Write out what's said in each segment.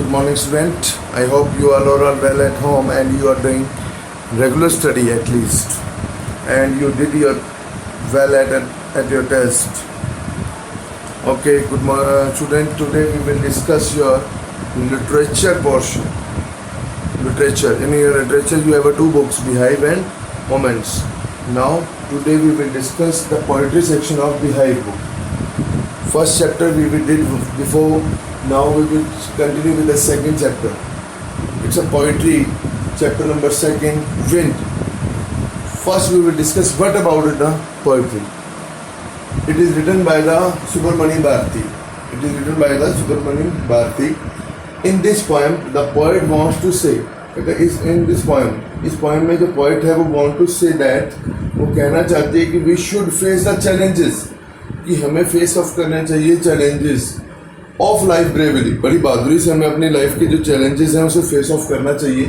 Good morning, student. I hope you all are well at home and you are doing regular study at least, and you did your well at your test. Okay, good morning, student. Today we will discuss your literature portion. Literature. In your literature, you have two books, Beehive and Moments. Now, today we will discuss the poetry section of Beehive book. First chapter we did before. Now we will continue with the second chapter. It's a poetry, chapter number 2, Wind. First we will discuss what about the poetry. It is written by the Subramanian Bharati. In this poem, the poet wants to say, इस poem में जो poet है वो want to say that, वो कहना चाहती है कि we should face the challenges, कि हमें फेस ऑफ करना चाहिए चैलेंजेस ऑफ लाइफ ब्रेवली, बड़ी बहादुरी से हमें अपनी लाइफ के जो चैलेंजेस हैं उसे फेस ऑफ करना चाहिए.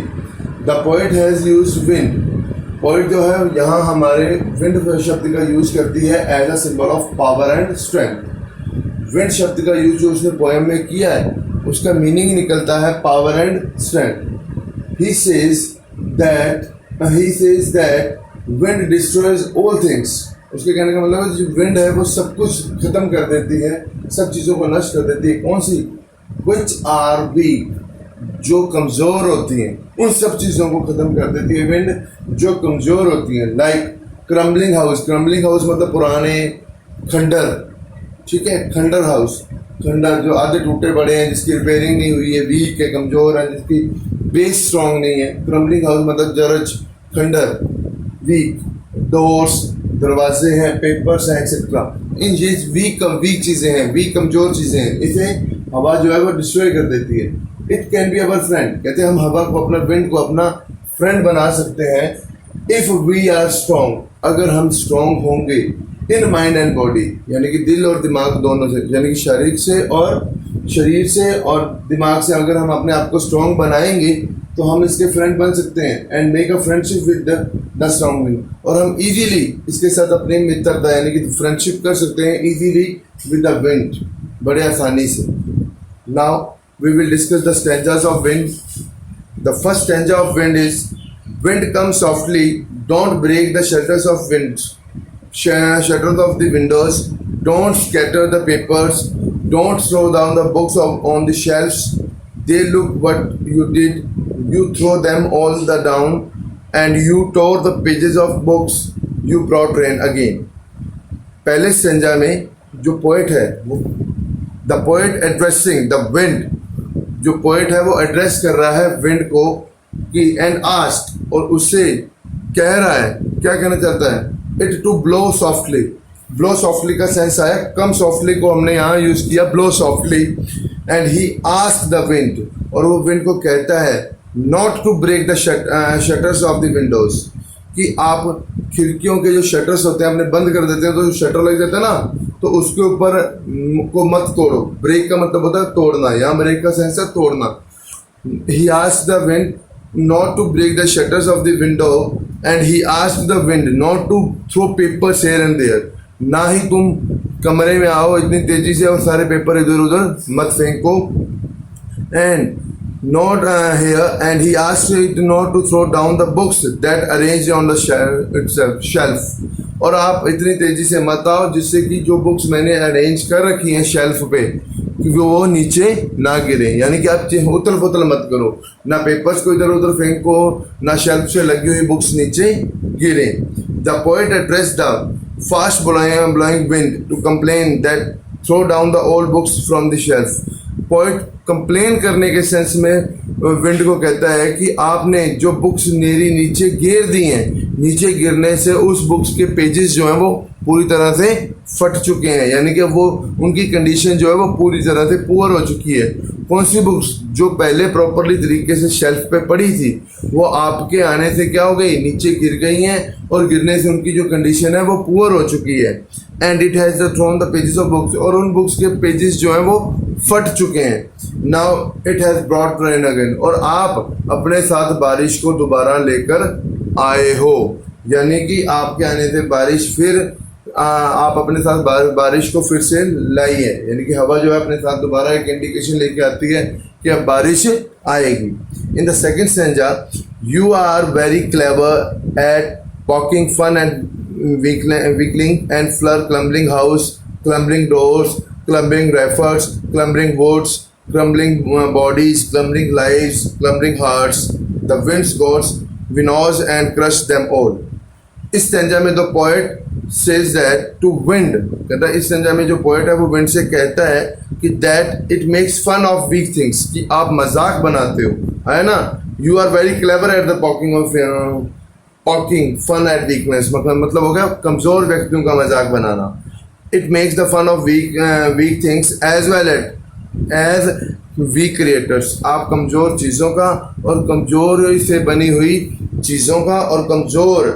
The poet has use wind. Poet जो है यहाँ हमारे विंड शब्द का यूज करती है as a symbol of power and strength. Wind शब्द का यूज जो उसने पोएम में किया है उसका मीनिंग निकलता है power and strength. He says that wind destroys all things. उसके कहने का मतलब है जो विंड है वो सब कुछ खत्म कर देती है, सब चीज़ों को नष्ट कर देती है. कौन सी? विच आर वीक, जो कमज़ोर होती हैं, उन सब चीज़ों को खत्म कर देती है विंड जो कमज़ोर होती हैं. Like crumbling house. Crumbling house मतलब पुराने खंडर, ठीक है, खंडर हाउस, खंडर जो आधे टूटे पड़े हैं, जिसकी रिपेयरिंग नहीं हुई है, वीक है, कमज़ोर है, जिसकी बेस स्ट्रॉन्ग नहीं है. क्रम्बलिंग हाउस मतलब जरज, खंडर, वीक. डोर्स, दरवाजे हैं, पेपर्स हैं, एक्सेट्रा. इन ये वीक चीज़ें हैं, वीक कमज़ोर चीज़ें हैं, इसे हवा जो है वो डिस्ट्रॉय कर देती है. It can be our friend. कहते हैं हम हवा को, अपना विंड को अपना फ्रेंड बना सकते हैं इफ़ वी आर स्ट्रॉन्ग, अगर हम स्ट्रॉन्ग होंगे इन माइंड एंड बॉडी, यानी कि दिल और दिमाग दोनों से, यानी कि शरीर से और दिमाग से अगर हम अपने आप को स्ट्रॉन्ग बनाएंगे तो हम इसके फ्रेंड बन सकते हैं. And make a friendship with the strong wind. और हम इजीली इसके साथ अपनी मित्रता यानी कि फ्रेंडशिप कर सकते हैं इजीली विद द विंड, बड़े आसानी से. Now we will discuss the stanzas of wind. The first stanza of wind is wind come softly, don't break the shutters of wind, shutters of the windows, don't scatter the papers, don't throw down the books on the shelves. They look what you did, you throw them all down, and you tore the pages of books, you brought rain again. पहले stanza में जो poet है वो the poet addressing the wind, जो poet है वो address कर रहा है विंड को कि एंड आस्क्ड, और उससे कह रहा है, क्या कहना चाहता है? It to blow softly. Blow softly का सेंस आया, कम सॉफ्टली को हमने यहाँ यूज किया, blow softly. And he asked the wind, और वो विंड को कहता है not to break the shutters of the windows, कि आप खिड़कियों के जो शटर्स होते हैं अपने बंद कर देते हैं, तो जो शटर लग जाता है ना, तो उसके ऊपर को मत तोड़ो. ब्रेक का मतलब होता है तोड़ना, यहाँ ब्रेक का सेंस है तोड़ना. ही asked the wind not to break the shutters of the window, and he asked the wind not to throw papers here and there. ना ही तुम कमरे में आओ इतनी तेजी से और सारे पेपर इधर उधर मत फेंको. and not here, and he asked it not to throw down the books that arranged on the shelf. और आप इतनी तेजी से मत आओ जिससे कि जो बुक्स मैंने अरेंज कर रखी हैं शेल्फ पे कि वो नीचे ना गिरे, यानी कि आप उतल पुतल मत करो, ना पेपर्स को इधर उधर फेंको, ना शेल्फ से लगी हुई बुक्स नीचे गिरे. The poet address the fast blowing wind to complain that throw down the old books from the shelf. Poet complain करने के सेंस में विंड को कहता है कि आपने जो बुक्स मेरी नीचे गिर दी हैं, नीचे गिरने से उस बुक्स के पेजेस जो हैं वो पूरी तरह से फट चुके हैं, यानी कि वो उनकी कंडीशन जो है वो पूरी तरह से पुअर हो चुकी है. कौन सी बुक्स? जो पहले प्रॉपरली तरीके से शेल्फ पे पड़ी थी वो आपके आने से क्या हो गई, नीचे गिर गई हैं, और गिरने से उनकी जो कंडीशन है वो पुअर हो चुकी है. And it has thrown the pages of books, और उन बुक्स के पेजेस जो हैं वो फट चुके हैं. Now it has brought rain again, और आप अपने साथ बारिश को दोबारा लेकर आए हो, यानी कि आपके आने से बारिश फिर आप अपने साथ बारिश को फिर से लाइए, यानी कि हवा जो है अपने साथ दोबारा एक इंडिकेशन लेके आती है कि अब बारिश आएगी। In the second stanza, you are very clever at poking fun and weakling and फ्लर crumbling house, crumbling doors, crumbling rafters, crumbling woods, crumbling bodies, crumbling lives, crumbling hearts, the winds god winnows and crush them all. इस stanza में the poet says that to wind, कहता है इस stanza में जो poet है वो wind से कहता है कि that it makes fun of weak things, कि आप मजाक बनाते हो, है ना। You are very clever at the poking fun at weakness, मतलब हो गया कमजोर व्यक्तियों का मजाक बनाना। It makes the fun of weak things as well as weak creators, आप कमजोर चीज़ों का और कमजोर से बनी हुई चीज़ों का और कमजोर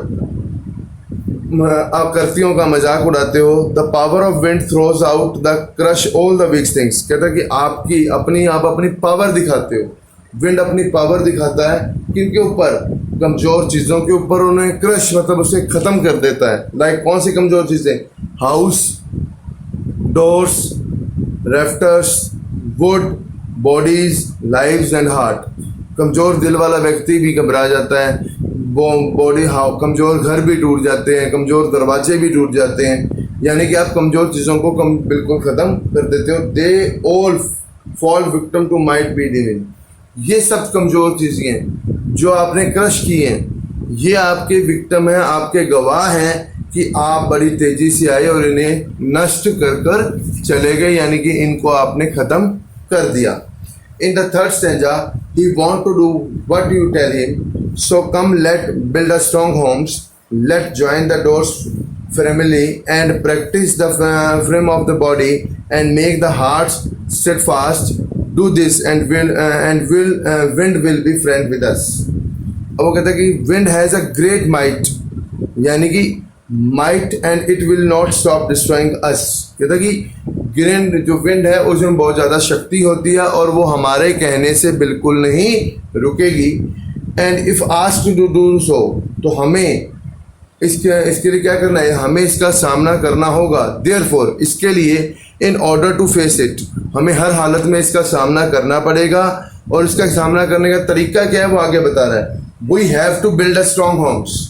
आकृतियों का मजाक उड़ाते हो। The power of wind throws out the crush all the weak things, कहता है कि आप अपनी पावर दिखाते हो। विंड अपनी पावर दिखाता है किनके ऊपर, कमजोर चीज़ों के ऊपर, उन्हें क्रश मतलब उसे ख़त्म कर देता है। लाइक कौन सी कमजोर चीज़ें, house, doors, rafters, wood, bodies, lives and heart. कमज़ोर दिल वाला व्यक्ति भी घबरा जाता है, कमज़ोर घर भी टूट जाते हैं, कमज़ोर दरवाजे भी टूट जाते हैं, यानी कि आप कमज़ोर चीज़ों को बिल्कुल ख़त्म कर देते हो। They all fall victim to might be divine, ये सब कमज़ोर चीज़ें जो आपने क्रश की हैं, ये आपके विक्टिम हैं, आपके गवाह हैं कि आप बड़ी तेज़ी से आए और इन्हें नष्ट कर चले गए, यानी कि इनको आपने ख़त्म कर दिया। In the third stanza, he want to do what you tell him. So come, let build a strong homes. Let join the doors firmly and practice the frame of the body and make the hearts steadfast. Do this and wind will be friend with us. अब वो कहता है कि wind has a great might, यानी कि might and it will not stop destroying us. कहता है कि ग्रेन जो विंड है उसमें बहुत ज़्यादा शक्ति होती है और वो हमारे कहने से बिल्कुल नहीं रुकेगी। And if asked to do so, तो हमें इसके लिए क्या करना है, हमें इसका सामना करना होगा। देयरफॉर, इसके लिए, in order to face it, हमें हर हालत में इसका सामना करना पड़ेगा। और इसका सामना करने का तरीका क्या है वो आगे बता रहा है। We have to build a strong homes.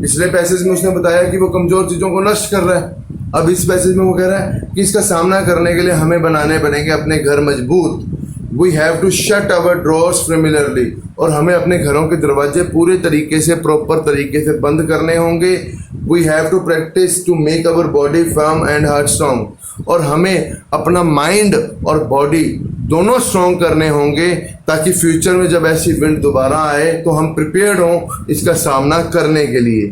पिछले पैसेज में उसने बताया कि वो कमज़ोर चीज़ों को नष्ट कर रहा है, अब इस पैसेज में वो कह रहा है कि इसका सामना करने के लिए हमें बनाने पड़ेंगे अपने घर मजबूत। We have to shut our doors familiarly, और हमें अपने घरों के दरवाजे पूरे तरीके से, प्रॉपर तरीके से बंद करने होंगे। We have to practice to make our body firm and heart strong, और हमें अपना माइंड और बॉडी दोनों स्ट्रॉन्ग करने होंगे ताकि फ्यूचर में जब ऐसी विंड दोबारा आए तो हम प्रिपेयर्ड हों इसका सामना करने के लिए।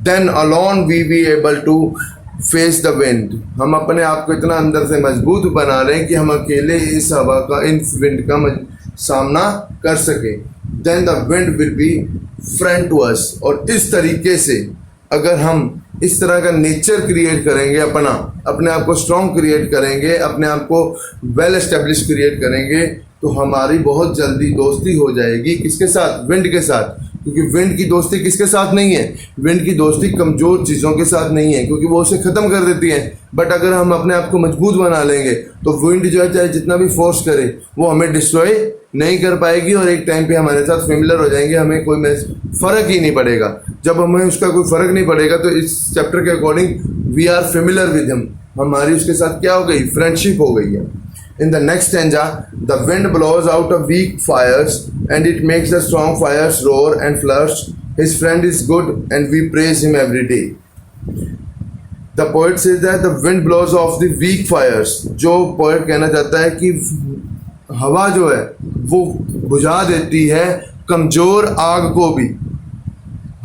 Then alone we be able to face the wind, हम अपने आप को इतना अंदर से मजबूत बना रहे हैं कि हम अकेले इस हवा का, इन विंड का सामना कर सकें। Then the wind will be friend to us, और इस तरीके से अगर हम इस तरह का नेचर क्रिएट करेंगे, अपने आप को स्ट्रॉन्ग क्रिएट करेंगे, अपने आप को वेल एस्टेब्लिश क्रिएट करेंगे, तो हमारी बहुत जल्दी दोस्ती हो जाएगी। किसके साथ? विंड के साथ। क्योंकि विंड की दोस्ती किसके साथ नहीं है? विंड की दोस्ती कमज़ोर चीज़ों के साथ नहीं है, क्योंकि वो उसे ख़त्म कर देती है। बट अगर हम अपने आप को मजबूत बना लेंगे तो विंड जो है चाहे जितना भी फोर्स करे वो हमें डिस्ट्रॉय नहीं कर पाएगी, और एक टाइम पे हमारे साथ फेमिलियर हो जाएंगे, हमें कोई फ़र्क ही नहीं पड़ेगा। जब हमें उसका कोई फ़र्क नहीं पड़ेगा तो इस चैप्टर के according we are familiar with him, हमारी उसके साथ क्या हो गई? फ्रेंडशिप हो गई है। In the next stanza, the wind blows out of weak fires and it makes the strong fires roar and flourish. His friend is good and we praise him every day. The poet says that the wind blows off the weak fires. जो poet कहना चाहता है कि हवा जो है वो बुझा देती है कमज़ोर आग को भी।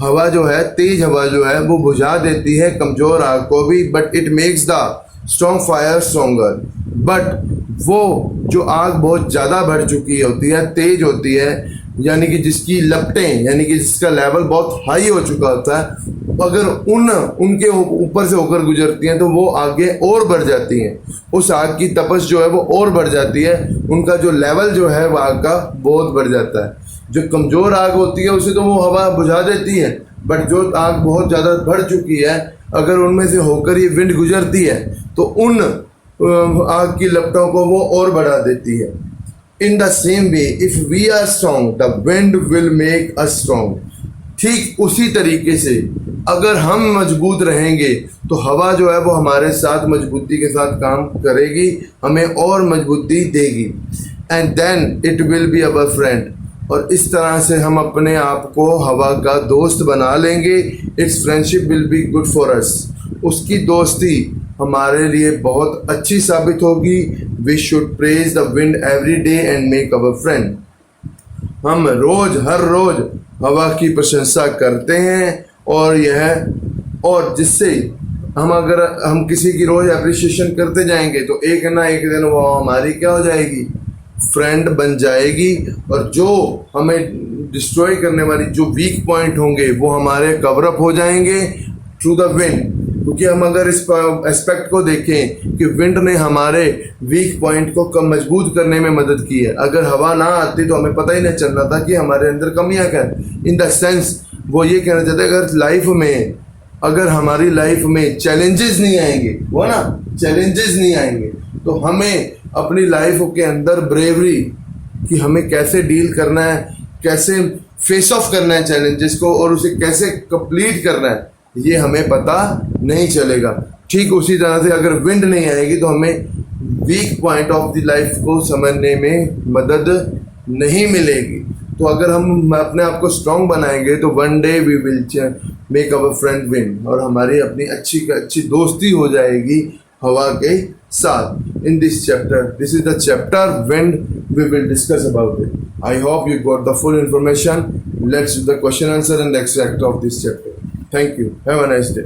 हवा जो है, तेज हवा जो है वो बुझा देती है कमज़ोर आग को भी। But it makes the strong fire stronger, but वो जो आग बहुत ज़्यादा बढ़ चुकी होती है, तेज होती है, यानी कि जिसकी लपटें, यानी कि जिसका लेवल बहुत हाई हो चुका होता है, अगर उनके ऊपर से होकर गुजरती हैं तो वो आगे और बढ़ जाती हैं। उस आग की तपश जो है वो और बढ़ जाती है, उनका जो लेवल जो है वो आग का बहुत बढ़ जाता है। जो कमज़ोर आग होती है उसे तो वो हवा बुझा देती है, बट जो आग बहुत ज़्यादा बढ़ चुकी है अगर उनमें से होकर ये विंड गुजरती है तो उन आग की लपटों को वो और बढ़ा देती है। In the same way if we are strong the wind will make us strong. ठीक उसी तरीके से अगर हम मजबूत रहेंगे तो हवा जो है वो हमारे साथ मजबूती के साथ काम करेगी, हमें और मजबूती देगी। And then it will be our friend. और इस तरह से हम अपने आप को हवा का दोस्त बना लेंगे। Its friendship will be good for us. उसकी दोस्ती हमारे लिए बहुत अच्छी साबित होगी। We should praise the wind every day and make our friend. हम हर रोज हवा की प्रशंसा करते हैं और जिससे अगर हम किसी की रोज अप्रिशिएशन करते जाएंगे तो एक ना एक दिन वो हमारी क्या हो जाएगी, फ्रेंड बन जाएगी। और जो हमें डिस्ट्रॉय करने वाली जो वीक पॉइंट होंगे वो हमारे कवर अप हो जाएंगे थ्रू द विंड। क्योंकि हम अगर इस एस्पेक्ट को देखें कि विंड ने हमारे वीक पॉइंट को कम मजबूत करने में मदद की है। अगर हवा ना आती तो हमें पता ही नहीं चलना था कि हमारे अंदर कमियां क्या है। इन द सेंस वो ये कहना चाहते हैं अगर हमारी लाइफ में चैलेंजेस नहीं आएंगे, वो ना चैलेंजेस नहीं आएंगे तो हमें अपनी लाइफ के अंदर ब्रेवरी कि हमें कैसे डील करना है, कैसे फेस ऑफ करना है चैलेंजेस को और उसे कैसे कंप्लीट करना है, ये हमें पता नहीं चलेगा। ठीक उसी तरह से अगर विंड नहीं आएगी तो हमें weak point of the life को समझने में मदद नहीं मिलेगी। तो अगर हम अपने आप को स्ट्रॉन्ग बनाएंगे तो one day we will make our friend wind और हमारी अपनी अच्छी दोस्ती हो जाएगी हवा के साथ। In this chapter, this is the chapter wind, we will discuss about it. I hope you got the full information. Let's do the question answer and extract of this chapter. Thank you. Have a nice day.